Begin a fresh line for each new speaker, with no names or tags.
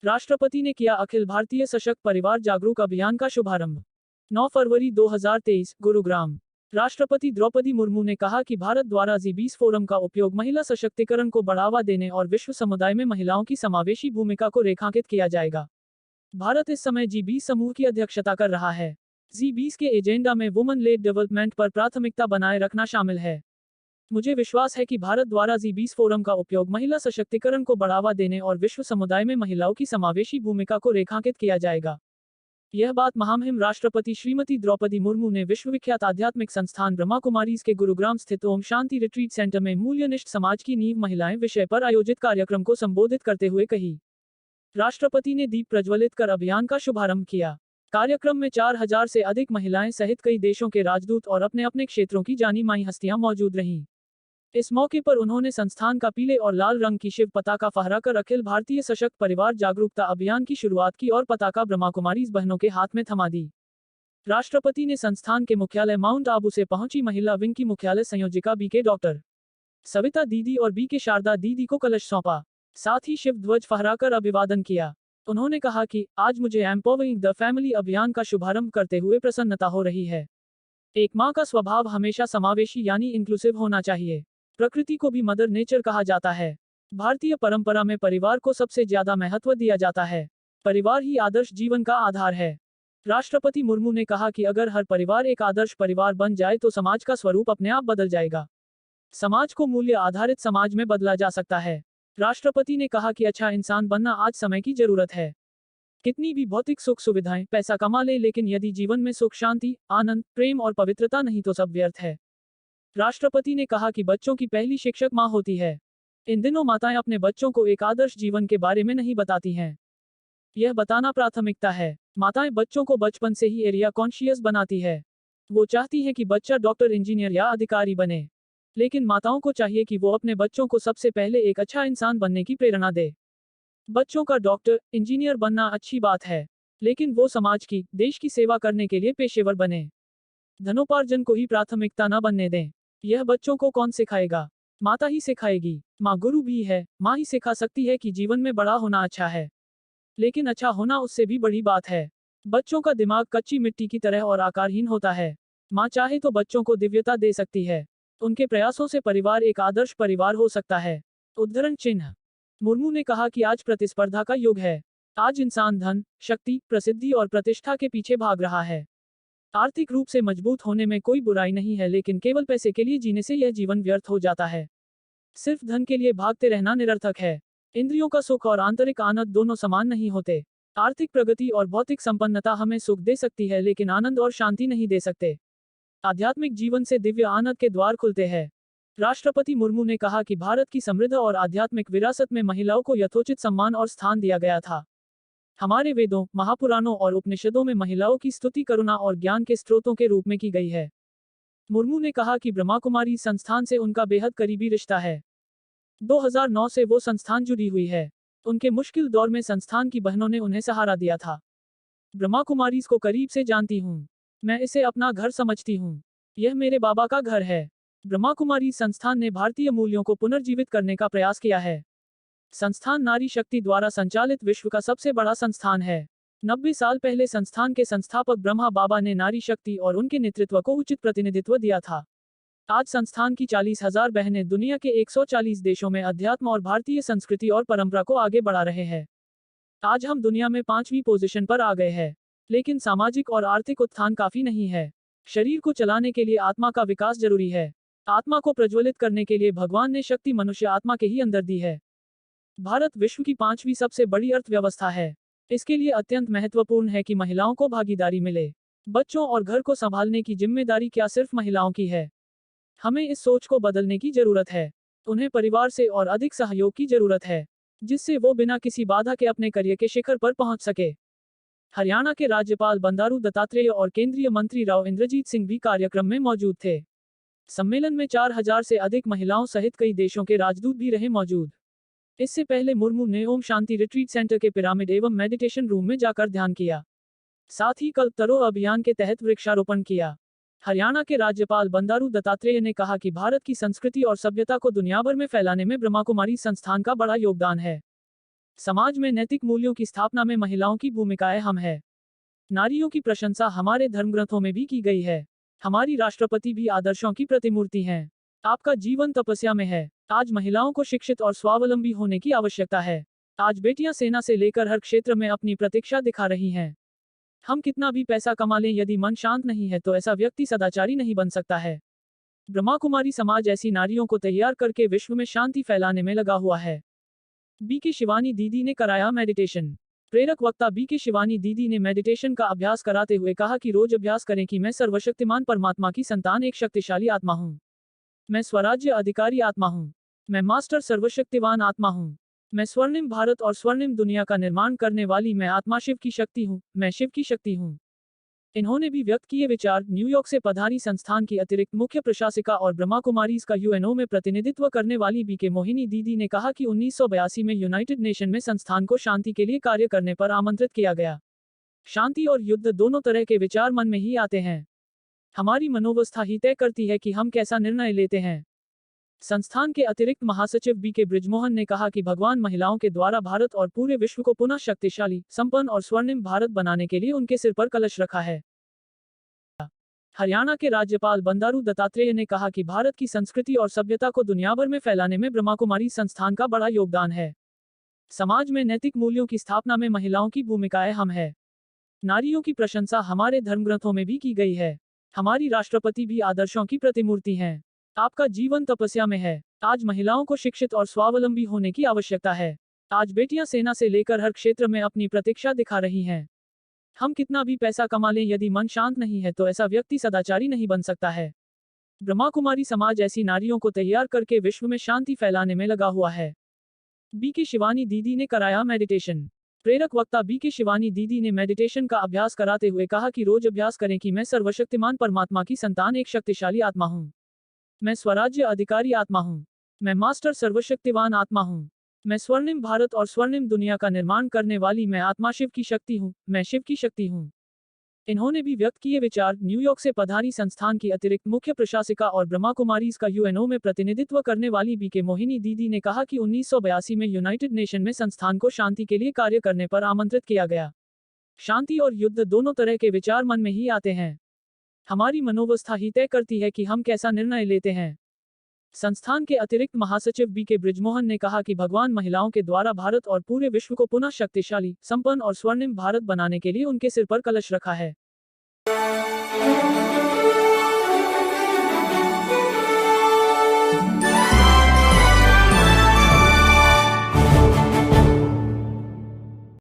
राष्ट्रपति ने किया अखिल भारतीय सशक्त परिवार जागरूक अभियान का शुभारंभ। 9 फरवरी 2023, गुरुग्राम। राष्ट्रपति द्रौपदी मुर्मू ने कहा कि भारत द्वारा जी20 फोरम का उपयोग महिला सशक्तिकरण को बढ़ावा देने और विश्व समुदाय में महिलाओं की समावेशी भूमिका को रेखांकित किया जाएगा। भारत इस समय जी20 समूह की अध्यक्षता कर रहा है। जी20 के एजेंडा में वुमन लेड डेवलपमेंट पर प्राथमिकता बनाए रखना शामिल है। मुझे विश्वास है कि भारत द्वारा जी20 फोरम का उपयोग महिला सशक्तिकरण को बढ़ावा देने और विश्व समुदाय में महिलाओं की समावेशी भूमिका को रेखांकित किया जाएगा। यह बात महामहिम राष्ट्रपति श्रीमती द्रौपदी मुर्मू ने विश्वविख्यात आध्यात्मिक संस्थान ब्रह्मा कुमारीज के गुरुग्राम स्थित ओम शांति रिट्रीट सेंटर में मूल्यनिष्ठ समाज की नींव महिलाएं विषय पर आयोजित कार्यक्रम को संबोधित करते हुए कही। राष्ट्रपति ने दीप प्रज्वलित कर अभियान का शुभारंभ किया। कार्यक्रम में 4000 से अधिक महिलाएं सहित कई देशों के राजदूत और अपने अपने क्षेत्रों की जानी मानी हस्तियां मौजूद रहीं। इस मौके पर उन्होंने संस्थान का पीले और लाल रंग की शिव पताका फहराकर अखिल भारतीय सशक्त परिवार जागरूकता अभियान की शुरुआत की और पताका ब्रह्मा कुमारीज बहनों के हाथ में थमा दी। राष्ट्रपति ने संस्थान के मुख्यालय माउंट आबू से पहुंची महिला विंग की मुख्यालय संयोजिका बीके डॉक्टर सविता दीदी और बीके शारदा दीदी को कलश सौंपा। साथ ही शिव ध्वज फहराकर अभिवादन किया। उन्होंने कहा कि आज मुझे एम्पावरिंग द फैमिली अभियान का शुभारंभ करते हुए प्रसन्नता हो रही है। एक माँ का स्वभाव हमेशा समावेशी यानी इंक्लूसिव होना चाहिए। प्रकृति को भी मदर नेचर कहा जाता है। भारतीय परंपरा में परिवार को सबसे ज्यादा महत्व दिया जाता है। परिवार ही आदर्श जीवन का आधार है। राष्ट्रपति मुर्मू ने कहा कि अगर हर परिवार एक आदर्श परिवार बन जाए तो समाज का स्वरूप अपने आप बदल जाएगा। समाज को मूल्य आधारित समाज में बदला जा सकता है। राष्ट्रपति ने कहा कि अच्छा इंसान बनना आज समय की जरूरत है। कितनी भी भौतिक सुख सुविधाएं पैसा कमा ले, लेकिन यदि जीवन में सुख शांति आनंद प्रेम और पवित्रता नहीं तो सब व्यर्थ है। राष्ट्रपति ने कहा कि बच्चों की पहली शिक्षक माँ होती है। इन दिनों माताएं अपने बच्चों को एक आदर्श जीवन के बारे में नहीं बताती हैं। यह बताना प्राथमिकता है। माताएं बच्चों को बचपन से ही एरिया कॉन्शियस बनाती है। वो चाहती है कि बच्चा डॉक्टर इंजीनियर या अधिकारी बने, लेकिन माताओं को चाहिए कि वो अपने बच्चों को सबसे पहले एक अच्छा इंसान बनने की प्रेरणा दे। बच्चों का डॉक्टर इंजीनियर बनना अच्छी बात है, लेकिन वो समाज की देश की सेवा करने के लिए पेशेवर बने। धनोपार्जन को ही प्राथमिकता न बनने दें। यह बच्चों को कौन सिखाएगा? माता ही सिखाएगी। माँ गुरु भी है। माँ ही सिखा सकती है कि जीवन में बड़ा होना अच्छा है, लेकिन अच्छा होना उससे भी बड़ी बात है। बच्चों का दिमाग कच्ची मिट्टी की तरह और आकारहीन होता है। माँ चाहे तो बच्चों को दिव्यता दे सकती है। उनके प्रयासों से परिवार एक आदर्श परिवार हो सकता है। उद्धरण चिन्ह। मुर्मू ने कहा कि आज प्रतिस्पर्धा का युग है। आज इंसान धन, शक्ति, प्रसिद्धि और प्रतिष्ठा के पीछे भाग रहा है। आर्थिक रूप से मजबूत होने में कोई बुराई नहीं है, लेकिन केवल पैसे के लिए जीने से यह जीवन व्यर्थ हो जाता है। सिर्फ धन के लिए भागते रहना निरर्थक है। इंद्रियों का सुख और आंतरिक आनंद दोनों समान नहीं होते। आर्थिक प्रगति और भौतिक संपन्नता हमें सुख दे सकती है, लेकिन आनंद और शांति नहीं दे सकते। आध्यात्मिक जीवन से दिव्य आनंद के द्वार खुलते हैं। राष्ट्रपति मुर्मू ने कहा कि भारत की समृद्ध और आध्यात्मिक विरासत में महिलाओं को यथोचित सम्मान और स्थान दिया गया था। हमारे वेदों, महापुराणों और उपनिषदों में महिलाओं की स्तुति करुणा और ज्ञान के स्रोतों के रूप में की गई है। मुर्मू ने कहा कि ब्रह्मा कुमारी संस्थान से उनका बेहद करीबी रिश्ता है। 2009 से वो संस्थान जुड़ी हुई है। उनके मुश्किल दौर में संस्थान की बहनों ने उन्हें सहारा दिया था। ब्रह्मा कुमारीज को करीब से जानती हूँ। मैं इसे अपना घर समझती हूँ। यह मेरे बाबा का घर है। ब्रह्मा कुमारी संस्थान ने भारतीय मूल्यों को पुनर्जीवित करने का प्रयास किया है। संस्थान नारी शक्ति द्वारा संचालित विश्व का सबसे बड़ा संस्थान है। 90 साल पहले संस्थान के संस्थापक ब्रह्मा बाबा ने नारी शक्ति और उनके नेतृत्व को उचित प्रतिनिधित्व दिया था। आज संस्थान की 40,000 बहनें दुनिया के 140 देशों में अध्यात्म और भारतीय संस्कृति और परंपरा को आगे बढ़ा रहे हैं। आज हम दुनिया में 5वीं पोजीशन पर आ गए हैं, लेकिन सामाजिक और आर्थिक उत्थान काफी नहीं है। शरीर को चलाने के लिए आत्मा का विकास जरूरी है। आत्मा को प्रज्वलित करने के लिए भगवान ने शक्ति मनुष्य आत्मा के ही अंदर दी है। भारत विश्व की 5वीं सबसे बड़ी अर्थव्यवस्था है। इसके लिए अत्यंत महत्वपूर्ण है कि महिलाओं को भागीदारी मिले। बच्चों और घर को संभालने की जिम्मेदारी क्या सिर्फ महिलाओं की है? हमें इस सोच को बदलने की जरूरत है। उन्हें परिवार से और अधिक सहयोग की जरूरत है, जिससे वो बिना किसी बाधा के अपने करियर के शिखर पर पहुंच सके। हरियाणा के राज्यपाल बंडारू दत्तात्रेय और केंद्रीय मंत्री राव इंद्रजीत सिंह भी कार्यक्रम में मौजूद थे। सम्मेलन में 4000 से अधिक महिलाओं सहित कई देशों के राजदूत भी रहे मौजूद। इससे पहले मुर्मू ने ओम शांति रिट्रीट सेंटर के पिरामिड एवं मेडिटेशन रूम में जाकर ध्यान किया। साथ ही कल्पतरो अभियान के तहत वृक्षारोपण किया। हरियाणा के राज्यपाल बंडारू दत्तात्रेय ने कहा कि भारत की संस्कृति और सभ्यता को दुनिया भर में फैलाने में ब्रह्मा कुमारी संस्थान का बड़ा योगदान है। समाज में नैतिक मूल्यों की स्थापना में महिलाओं की भूमिकाएं अहम है। नारियों की प्रशंसा हमारे धर्मग्रंथों में भी की गई है। हमारी राष्ट्रपति भी आदर्शों की प्रतिमूर्ति हैं। आपका जीवन तपस्या में है। आज महिलाओं को शिक्षित और स्वावलंबी होने की आवश्यकता है। आज बेटियां सेना से लेकर हर क्षेत्र में अपनी प्रतीक्षा दिखा रही हैं। हम कितना भी पैसा कमा लें, यदि मन शांत नहीं है तो ऐसा व्यक्ति सदाचारी नहीं बन सकता है। ब्रह्मा कुमारी समाज ऐसी नारियों को तैयार करके विश्व में शांति फैलाने में लगा हुआ है। बीके शिवानी दीदी ने कराया मेडिटेशन। प्रेरक वक्ता बीके शिवानी दीदी ने मेडिटेशन का अभ्यास कराते हुए कहा कि रोज अभ्यास करें कि मैं सर्वशक्तिमान परमात्मा की संतान, एक शक्तिशाली आत्मा हूँ। मैं स्वराज्य अधिकारी आत्मा हूँ। मैं मास्टर सर्वशक्तिवान आत्मा हूँ। मैं स्वर्णिम भारत और स्वर्णिम दुनिया का निर्माण करने वाली मैं आत्मा शिव की शक्ति हूँ। मैं शिव की शक्ति हूँ। इन्होंने भी व्यक्त किए विचार न्यूयॉर्क से पधारी संस्थान की अतिरिक्त मुख्य प्रशासिका और ब्रह्मा कुमारीज का यूएनओ में प्रतिनिधित्व करने वाली बीके मोहिनी दीदी ने कहा कि 1982 में यूनाइटेड नेशन में संस्थान को शांति के लिए कार्य करने पर आमंत्रित किया गया। शांति और युद्ध दोनों तरह के विचार मन में ही आते हैं। हमारी मनोवस्था ही तय करती है कि हम कैसा निर्णय लेते हैं। संस्थान के अतिरिक्त महासचिव बीके बृजमोहन ने कहा कि भगवान महिलाओं के द्वारा भारत और पूरे विश्व को पुनः शक्तिशाली, संपन्न और स्वर्णिम भारत बनाने के लिए उनके सिर पर कलश रखा है। हरियाणा के राज्यपाल बंडारू दत्तात्रेय ने कहा कि भारत की संस्कृति और सभ्यता को दुनिया भर में फैलाने में ब्रह्मा कुमारी संस्थान का बड़ा योगदान है। समाज में नैतिक मूल्यों की स्थापना में महिलाओं की भूमिकाएं अहम है। नारियों की प्रशंसा हमारे धर्मग्रंथों में भी की गई है। हमारी राष्ट्रपति भी आदर्शों की प्रतिमूर्ति हैं। आपका जीवन तपस्या में है। आज महिलाओं को शिक्षित और स्वावलंबी होने की आवश्यकता है। आज बेटियां सेना से लेकर हर क्षेत्र में अपनी प्रतीक्षा दिखा रही हैं। हम कितना भी पैसा कमा लें, यदि मन शांत नहीं है तो ऐसा व्यक्ति सदाचारी नहीं बन सकता है। ब्रह्मा कुमारी समाज ऐसी नारियों को तैयार करके विश्व में शांति फैलाने में लगा हुआ है। बीके शिवानी दीदी ने कराया मेडिटेशन। प्रेरक वक्ता बीके शिवानी दीदी ने मेडिटेशन का अभ्यास कराते हुए कहा कि रोज अभ्यास करें कि मैं सर्वशक्तिमान परमात्मा की संतान, एक शक्तिशाली आत्मा हूँ। मैं स्वराज्य अधिकारी आत्मा हूँ। मैं मास्टर सर्वशक्तिवान आत्मा हूँ। मैं स्वर्णिम भारत और स्वर्णिम दुनिया का निर्माण करने वाली मैं आत्मा शिव की शक्ति हूँ। मैं शिव की शक्ति हूँ। इन्होंने भी व्यक्त किए विचार न्यूयॉर्क से पधारी संस्थान की अतिरिक्त मुख्य प्रशासिका और ब्रह्मा कुमारीज का यूएनओ में प्रतिनिधित्व करने वाली बीके मोहिनी दीदी ने कहा कि 1982 में यूनाइटेड नेशन में संस्थान को शांति के लिए कार्य करने पर आमंत्रित किया गया। शांति और युद्ध दोनों तरह के विचार मन में ही आते हैं। हमारी मनोवस्था ही तय करती है कि हम कैसा निर्णय लेते हैं। संस्थान के अतिरिक्त महासचिव बीके बृजमोहन ने कहा कि भगवान महिलाओं के द्वारा भारत और पूरे विश्व को पुनः शक्तिशाली, संपन्न और स्वर्णिम भारत बनाने के लिए उनके सिर पर कलश रखा है।